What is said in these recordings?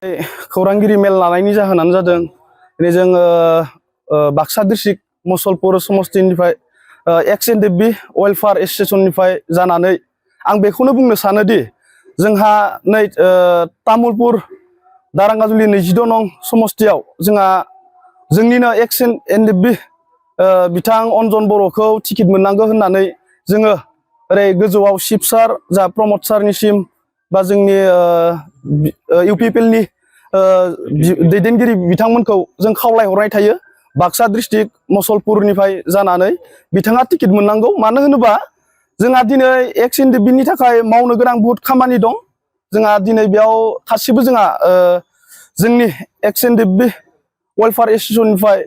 खौरांगिरि मेल लानायनि जाहोनानो जादों दिनै जोङो बाक्सा डिस्ट्रिक्ट मुसलपुर समस्तिनिफ्राय एक्स एनडीएफबी वेलफेयार एसोसिएशननिफ्राय जानानै आं बेखौनो बुंनो सानोदि जोंहा नै तामुलपुर दारांगाजुलि 22 नं समस्तियाव जोंहा जोंनिनो एक्स एनडीएफबी बिथां अनजन बर'खौ टिकेट मोननांगौ होननानै जोङो ओरै गोजौआव चिफ सार जा प्रमद सारनिसिम बा जोंनि इउपिपिएलनि दैदेनगिरि बिथांमोनखौ जों खावलायहरनाय थायो बाक्सा डिस्ट्रिक्ट मुसलपुरनिफ्राय जानानै बिथाङा टिकेट मोननांगौ मानो होनोबा जोंहा दिनै एक्स एनडीएफबीनि थाखाय मावनो गोनां बहुत खामानि दं जोंहा दिनै बेयाव गासिबो जोंहा जोंनि एक्स एनडीएफबी वेलफेयार एसोसिएशननिफ्राय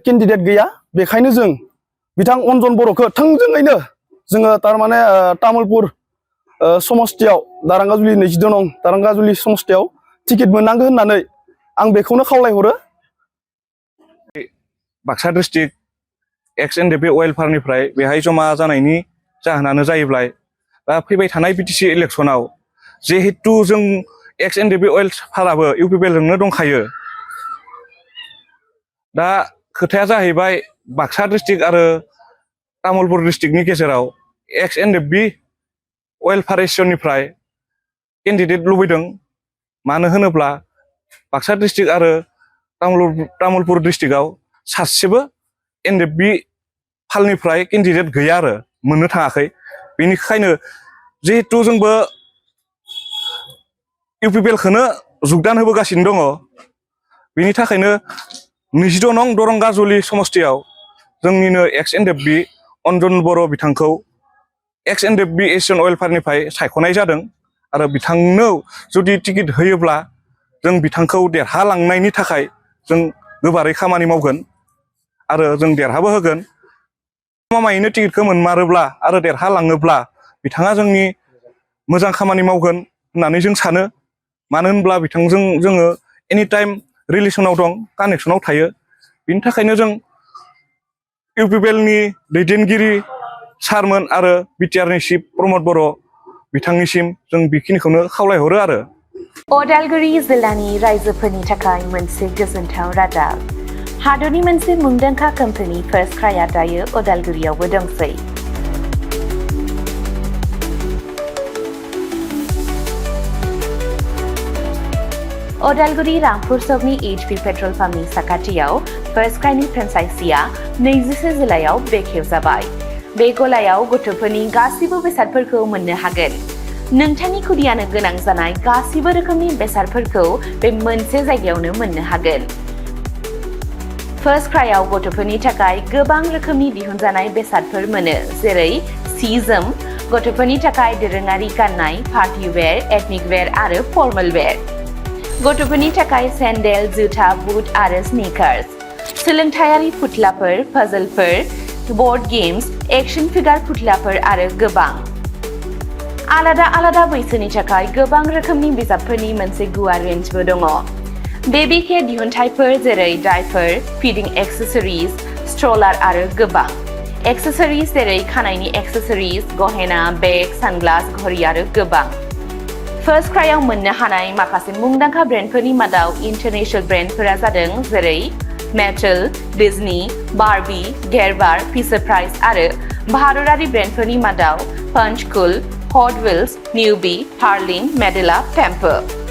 केन्डिडेट गैया बेखायनो जों बिथां अनजन बर'खौ थोंजोङैनो जोङो तारमाने तामुलपुर समस्तियाव दारांगाजुलि 22 नं दारांगाजुलि समस्तियाव टिकेट मोननांगौ होननानै आं बेखौनो खावलायहरो। बाक्सा डिस्ट्रिक्ट एक्स एनडीएफबी वेलफेयारनिफ्राय बेहाय जमा जानायनि जाहोनानो जाहैबाय दा फैबाय थानाय बिटिसि इलेक्शनाव जिहेतु जों एक्स एनडीएफबी वेलफेयाराबो इउपिपिएलजोंनो दंखायो दा खोथाया जाहैबाय बाक्सा डिस्ट्रिक्ट आरो तामुलपुर डिस्ट्रिक्टनि गेजेराव एक्स एनडीएफबी वेलफेयार एसोसिएशननिफ्राय केन्डिडेट लुबैदों मानो होनोब्ला बाक्सा डिस्ट्रिक्ट आरो तामुलपुर डिस्ट्रिक्टआव सासेबो एनडीएफबी फालनिफ्राय केन्डिडेट गैया आरो मोननो थाङाखै बेनिखायनो जिहेतु जोंबो इउपिपिएलखौनो जुगदान होबोगासिनो दङ बेनि थाखायनो 22 नं दारांगाजुलि समस्तियाव जोंनिनो एक्स एनडीएफबी अनजन बर' बिथांखौ एक्स एनडीएफबी एसोसिएशन वेलफेयारनिफ्राय सायख'नाय जादों आरो बिथांनो जुदि टिकेट होयोब्ला जों बिथांखौ देरहालांनायनि थाखाय जों गोबारै खामानि मावगोन आरो जों देरहाबो होगोन मामायैनो टिकेटखौ मोनमारोब्ला आरो देरहालाङोब्ला बिथाङा जोंनि मोजां खामानि मावगोन होननानै जों सानो मानो होनब्ला बिथांजों जोङो एनि टाइम रिलेसनाव दं कानेक्सनाव थायो बिनि थाखायनो जों इउपिपिएलनि दैदेनगिरि सारमोन आरो बिटिआरनि चिफ प्रमद बर' बिथांनिसिम जों बेखिनिखौनो खावलायहरो आरो उदालगुरि जिल्लानि रायजोफोरनि थाखाय मोनसे गोजोनथाव रादाब हादरनि मोनसे मुंदांखा कम्पानि फार्स्ट क्राइआ दायो उदालगुरियावबो दंसै उदालगुरि रामपुर सकनि एचपी पेट्रल पाम्पनि साखाथियाव फार्स्ट क्राइनि फ्रेन्चाइजिया 24 जिल्लायाव बेखेवजाबाय बे गलायाव गथ'फोरनि गासिबो बेसादफोरखौ मोननो हागोन नोंथांनि खुदियानो गोनां जानाय गासिबो रोखोमनि बेसादफोरखौ बे मोनसे जायगायावनो मोननो हागोन फार्स्ट क्राइआव गथ'फोरनि थाखाय गोबां रोखोमनि दिहुनजानाय बेसादफोर मोनो जेरै सि जोम गथ'फोरनि थाखाय दोरोङारि गाननाय पार्टी वेयर एथनिक वेयर आरो फर्मेल वेयर गथ'फोरनि थाखाय सेन्डेल जुथा बुट आरो स्निकार्स सोलोंथायारि फुथलाफोर पाजलफोर बोर्ड गेम्स एक्शन फिगार फुथलाफोर आरो गोबां आलादा आलादा बैसोनि थाखाय गोबां रोखोमनि बिजाबफोरनि मोनसे गुवार रेन्जबो दङ बेबी केयार दिहुनथायफोर जेरै डायपर फीडिंग एक्सेसरिज स्ट्रलार आरो गोबां एक्सेसरिज जेरै खानायनि एक्सेसरिज गहेना बेग सानग्लास घड़ी आरो गोबां फार्स्ट क्राइआव मोननो हानाय माखासे मुंदांखा ब्रेन्डफोरनि मादाव इन्टारनेशनेल ब्रेन्डफोरा जादों जेरै Mattel Disney Barbie Gerber Fisher Price आरो भारतारि ब्रेन्डफोरनि मादाव पंचकुल हट व्हील्स निउबी हार्लिन मेडेला टेम्पर